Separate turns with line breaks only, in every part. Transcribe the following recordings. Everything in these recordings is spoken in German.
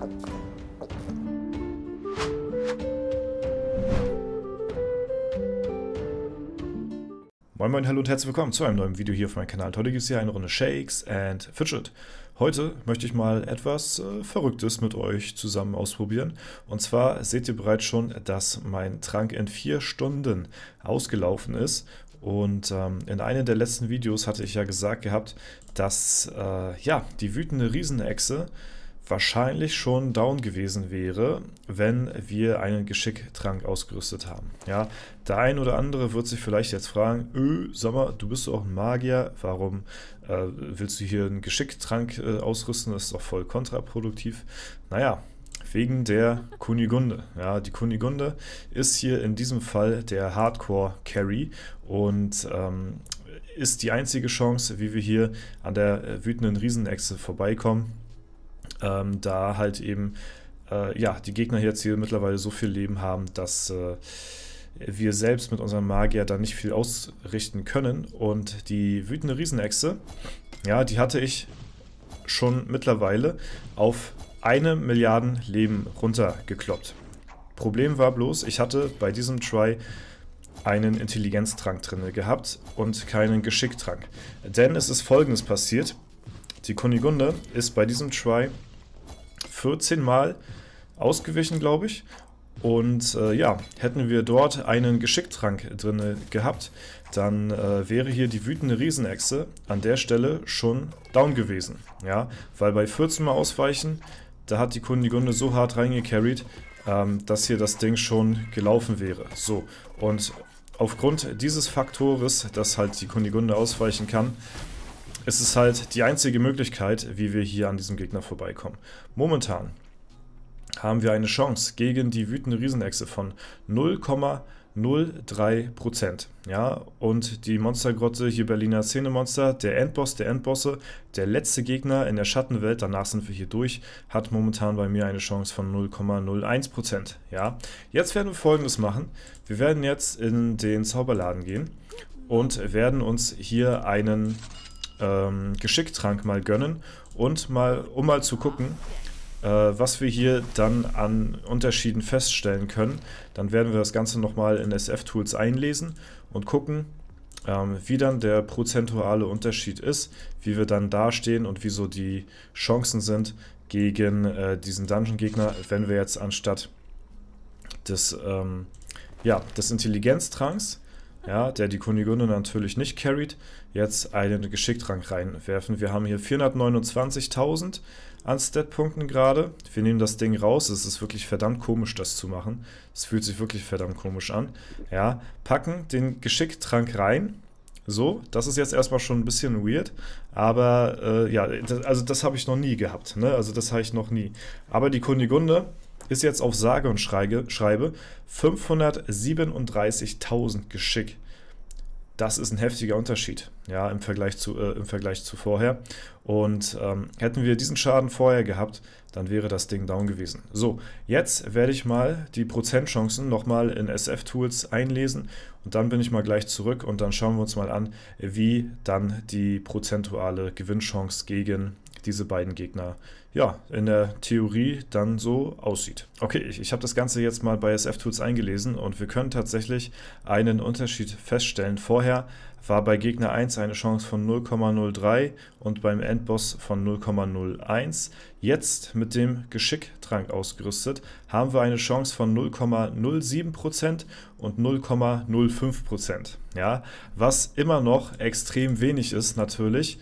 Moin Moin, hallo und herzlich willkommen zu einem neuen Video hier auf meinem Kanal. Heute gibt es hier eine Runde Shakes and Fidget. Heute möchte ich mal etwas Verrücktes mit euch zusammen ausprobieren. Und zwar seht ihr bereits schon, dass mein Trank in 4 Stunden ausgelaufen ist. Und in einem der letzten Videos hatte ich ja gesagt gehabt, dass die wütende Riesenechse wahrscheinlich schon down gewesen wäre, wenn wir einen Geschicktrank ausgerüstet haben. Ja, der ein oder andere wird sich vielleicht jetzt fragen, sag mal, du bist doch ein Magier, warum willst du hier einen Geschicktrank ausrüsten? Das ist doch voll kontraproduktiv. Naja, wegen der Kunigunde. Ja, die Kunigunde ist hier in diesem Fall der Hardcore-Carry und ist die einzige Chance, wie wir hier an der wütenden Riesenechse vorbeikommen. Da halt eben die Gegner jetzt hier mittlerweile so viel Leben haben, dass wir selbst mit unserem Magier da nicht viel ausrichten können. Und die wütende Riesenechse, ja, die hatte ich schon mittlerweile auf 1 Milliarde Leben runtergekloppt. Problem war bloß, ich hatte bei diesem Try einen Intelligenztrank drin gehabt und keinen Geschicktrank. Denn es ist Folgendes passiert: Die Kunigunde ist bei diesem Try 14 Mal ausgewichen, glaube ich. Und hätten wir dort einen Geschicktrank drin gehabt, dann wäre hier die wütende Riesenechse an der Stelle schon down gewesen. Ja, weil bei 14 Mal ausweichen, da hat die Kunigunde so hart reingecarried, dass hier das Ding schon gelaufen wäre. So, und aufgrund dieses Faktores, dass halt die Kunigunde ausweichen kann, es ist halt die einzige Möglichkeit, wie wir hier an diesem Gegner vorbeikommen. Momentan haben wir eine Chance gegen die wütende Riesenechse von 0,03%. Ja, und die Monstergrotte, hier Berliner Szenemonster, der Endboss der Endbosse, der letzte Gegner in der Schattenwelt, danach sind wir hier durch, hat momentan bei mir eine Chance von 0,01%. Ja, jetzt werden wir Folgendes machen. Wir werden jetzt in den Zauberladen gehen und werden uns hier einen Geschicktrank mal gönnen und um mal zu gucken, was wir hier dann an Unterschieden feststellen können. Dann werden wir das Ganze nochmal in SF-Tools einlesen und gucken, wie dann der prozentuale Unterschied ist, wie wir dann dastehen und wieso die Chancen sind gegen diesen Dungeon-Gegner, wenn wir jetzt anstatt des Intelligenztranks, ja, der die Kunigunde natürlich nicht carried, jetzt einen Geschicktrank reinwerfen. Wir haben hier 429.000 an Statpunkten gerade. Wir nehmen das Ding raus. Es ist wirklich verdammt komisch, das zu machen. Es fühlt sich wirklich verdammt komisch an. Ja, packen den Geschicktrank rein. So, das ist jetzt erstmal schon ein bisschen weird, aber das habe ich noch nie gehabt. Ne? Also das habe ich noch nie. Aber die Kunigunde ist jetzt auf sage und schreibe 537.000 Geschick. Das ist ein heftiger Unterschied, ja, im Vergleich zu vorher. Und hätten wir diesen Schaden vorher gehabt, dann wäre das Ding down gewesen. So, jetzt werde ich mal die Prozentchancen nochmal in SF-Tools einlesen und dann bin ich mal gleich zurück und dann schauen wir uns mal an, wie dann die prozentuale Gewinnchance gegen diese beiden Gegner in der Theorie dann so aussieht. Okay, ich habe das Ganze jetzt mal bei SF-Tools eingelesen und wir können tatsächlich einen Unterschied feststellen. Vorher war bei Gegner 1 eine Chance von 0,03 und beim Endboss von 0,01. Jetzt mit dem Geschicktrank ausgerüstet haben wir eine Chance von 0,07% und 0,05%. Ja, was immer noch extrem wenig ist natürlich.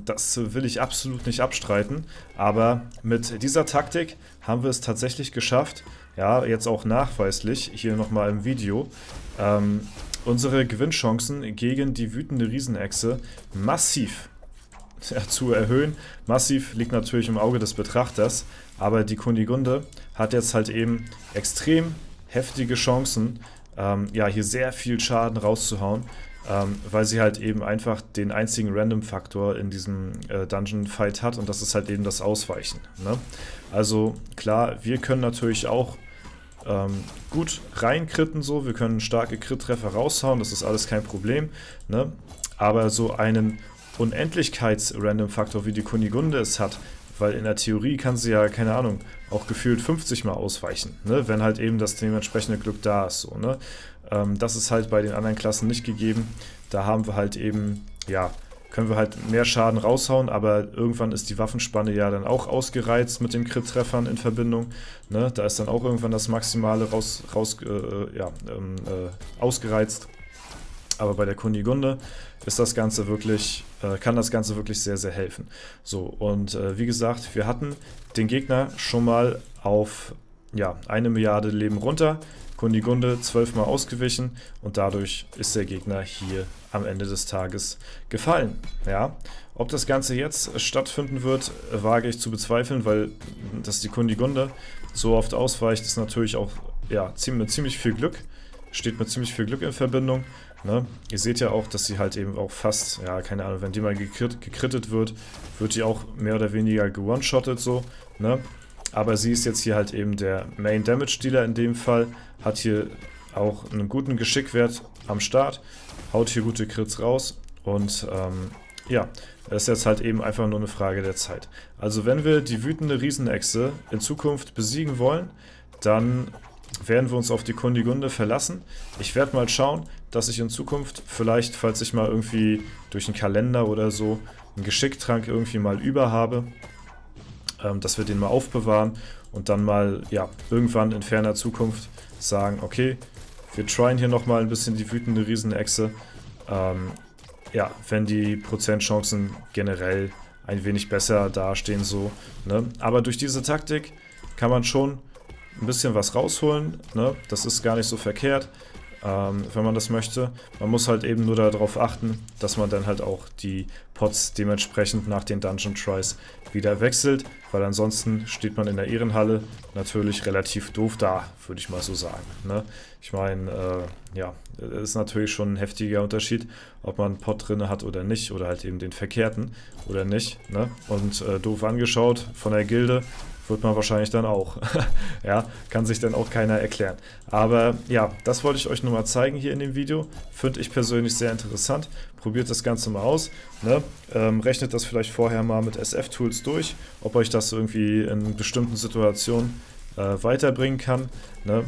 Das will ich absolut nicht abstreiten, aber mit dieser Taktik haben wir es tatsächlich geschafft, ja, jetzt auch nachweislich, hier nochmal im Video, unsere Gewinnchancen gegen die wütende Riesenechse massiv zu erhöhen. Massiv liegt natürlich im Auge des Betrachters, aber die Kunigunde hat jetzt halt eben extrem heftige Chancen, hier sehr viel Schaden rauszuhauen. Weil sie halt eben einfach den einzigen Random-Faktor in diesem Dungeon-Fight hat und das ist halt eben das Ausweichen. Ne? Also klar, wir können natürlich auch gut reinkritten, so, wir können starke Crit-Treffer raushauen, das ist alles kein Problem. Ne? Aber so einen Unendlichkeits-Random-Faktor, wie die Kunigunde es hat, weil in der Theorie kann sie ja, keine Ahnung, auch gefühlt 50 Mal ausweichen, ne? Wenn halt eben das dementsprechende Glück da ist. So, ne? Das ist halt bei den anderen Klassen nicht gegeben. Da haben wir halt eben, ja, können wir halt mehr Schaden raushauen, aber irgendwann ist die Waffenspanne ja dann auch ausgereizt mit den Crit-Treffern in Verbindung. Ne? Da ist dann auch irgendwann das Maximale ausgereizt. Aber bei der Kunigunde ist das Ganze wirklich, kann das Ganze wirklich sehr, sehr helfen. So, und wie gesagt, wir hatten den Gegner schon mal auf 1 Milliarde Leben runter. Kunigunde 12 Mal ausgewichen und dadurch ist der Gegner hier am Ende des Tages gefallen. Ja? Ob das Ganze jetzt stattfinden wird, wage ich zu bezweifeln, weil dass die Kunigunde so oft ausweicht, ist natürlich auch mit ziemlich viel Glück, steht mit ziemlich viel Glück in Verbindung. Ne? Ihr seht ja auch, dass sie halt eben auch fast, keine Ahnung, wenn die mal gekrittet wird, wird die auch mehr oder weniger gewone-shottet so, ne? Aber sie ist jetzt hier halt eben der Main Damage Dealer in dem Fall, hat hier auch einen guten Geschickwert am Start, haut hier gute Crits raus und das ist jetzt halt eben einfach nur eine Frage der Zeit. Also wenn wir die wütende Riesenechse in Zukunft besiegen wollen, dann werden wir uns auf die Kunigunde verlassen. Ich werde mal schauen, dass ich in Zukunft vielleicht, falls ich mal irgendwie durch einen Kalender oder so einen Geschicktrank irgendwie mal über habe, dass wir den mal aufbewahren und dann mal, irgendwann in ferner Zukunft sagen, okay, wir tryen hier nochmal ein bisschen die wütende Riesenechse, wenn die Prozentchancen generell ein wenig besser dastehen so, ne? Aber durch diese Taktik kann man schon ein bisschen was rausholen, ne? Das ist gar nicht so verkehrt, wenn man das möchte. Man muss halt eben nur darauf achten, dass man dann halt auch die Pots dementsprechend nach den Dungeon Tries wieder wechselt, weil ansonsten steht man in der Ehrenhalle natürlich relativ doof da, würde ich mal so sagen. Ne? Ich meine, ist natürlich schon ein heftiger Unterschied, ob man einen Pot drin hat oder nicht, oder halt eben den verkehrten oder nicht. Ne? Und doof angeschaut von der Gilde wird man wahrscheinlich dann auch. Ja, kann sich dann auch keiner erklären. Aber ja, das wollte ich euch nur mal zeigen hier in dem Video. Finde ich persönlich sehr interessant. Probiert das Ganze mal aus. Ne? Rechnet das vielleicht vorher mal mit SF-Tools durch, ob euch das irgendwie in bestimmten Situationen weiterbringen kann. Ne?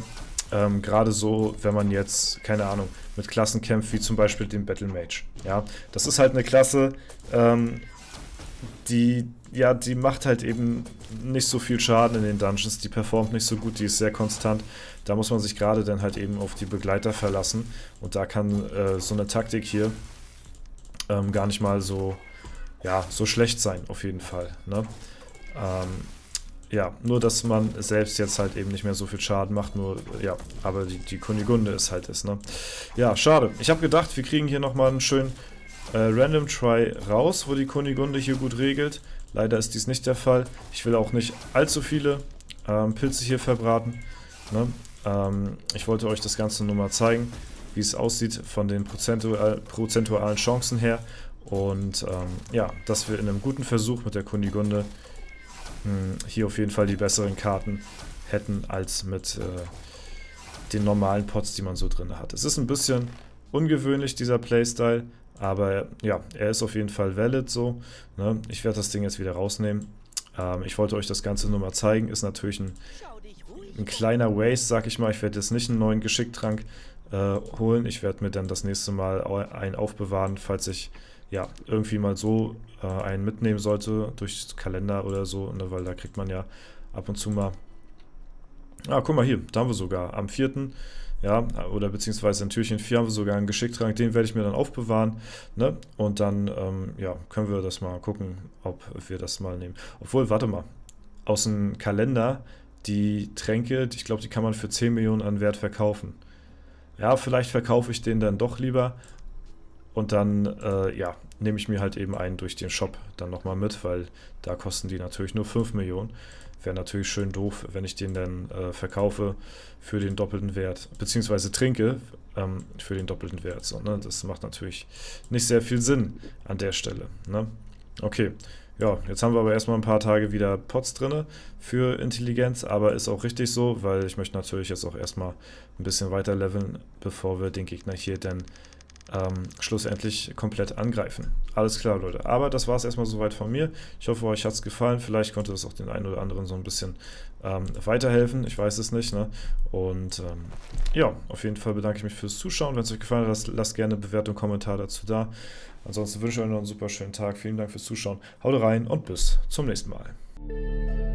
Gerade so, wenn man jetzt, keine Ahnung, mit Klassen kämpft, wie zum Beispiel den Battle Mage. Ja? Das ist halt eine Klasse, die macht halt eben nicht so viel Schaden in den Dungeons, die performt nicht so gut, die ist sehr konstant. Da muss man sich gerade dann halt eben auf die Begleiter verlassen und da kann so eine Taktik hier gar nicht mal so schlecht sein, auf jeden Fall. Ne? Nur dass man selbst jetzt halt eben nicht mehr so viel Schaden macht, aber die Kunigunde ist halt das, ne? Ja, schade. Ich habe gedacht, wir kriegen hier nochmal einen schönen Random Try raus, wo die Kunigunde hier gut regelt. Leider ist dies nicht der Fall. Ich will auch nicht allzu viele Pilze hier verbraten. Ne? Ich wollte euch das Ganze nur mal zeigen, wie es aussieht von den prozentualen Chancen her. Und dass wir in einem guten Versuch mit der Kunigunde hier auf jeden Fall die besseren Karten hätten als mit den normalen Pots, die man so drin hat. Es ist ein bisschen ungewöhnlich, dieser Playstyle. Aber ja, er ist auf jeden Fall valid so. Ne? Ich werde das Ding jetzt wieder rausnehmen. Ich wollte euch das Ganze nur mal zeigen. Ist natürlich ein kleiner Waste, sag ich mal. Ich werde jetzt nicht einen neuen Geschicktrank holen. Ich werde mir dann das nächste Mal einen aufbewahren, falls ich irgendwie mal so einen mitnehmen sollte, durch Kalender oder so. Ne? Weil da kriegt man ja ab und zu mal... Ah, guck mal hier, da haben wir sogar am 4. Ja, oder beziehungsweise in Türchen 4 haben wir sogar einen Geschicktrank, den werde ich mir dann aufbewahren, ne? Und dann, können wir das mal gucken, ob wir das mal nehmen. Obwohl, warte mal, aus dem Kalender, die Tränke, ich glaube, die kann man für 10 Millionen an Wert verkaufen. Ja, vielleicht verkaufe ich den dann doch lieber und dann, nehme ich mir halt eben einen durch den Shop dann nochmal mit, weil da kosten die natürlich nur 5 Millionen. Wäre natürlich schön doof, wenn ich den dann verkaufe für den doppelten Wert, beziehungsweise trinke für den doppelten Wert. So, ne? Das macht natürlich nicht sehr viel Sinn an der Stelle. Ne? Okay, ja, jetzt haben wir aber erstmal ein paar Tage wieder Pots drin für Intelligenz, aber ist auch richtig so, weil ich möchte natürlich jetzt auch erstmal ein bisschen weiter leveln, bevor wir den Gegner hier dann schlussendlich komplett angreifen. Alles klar, Leute. Aber das war es erstmal soweit von mir. Ich hoffe, euch hat es gefallen. Vielleicht konnte das auch den einen oder anderen so ein bisschen weiterhelfen. Ich weiß es nicht. Ne? Und ja, auf jeden Fall bedanke ich mich fürs Zuschauen. Wenn es euch gefallen hat, lasst gerne eine Bewertung, Kommentar dazu da. Ansonsten wünsche ich euch noch einen super schönen Tag. Vielen Dank fürs Zuschauen. Haut rein und bis zum nächsten Mal.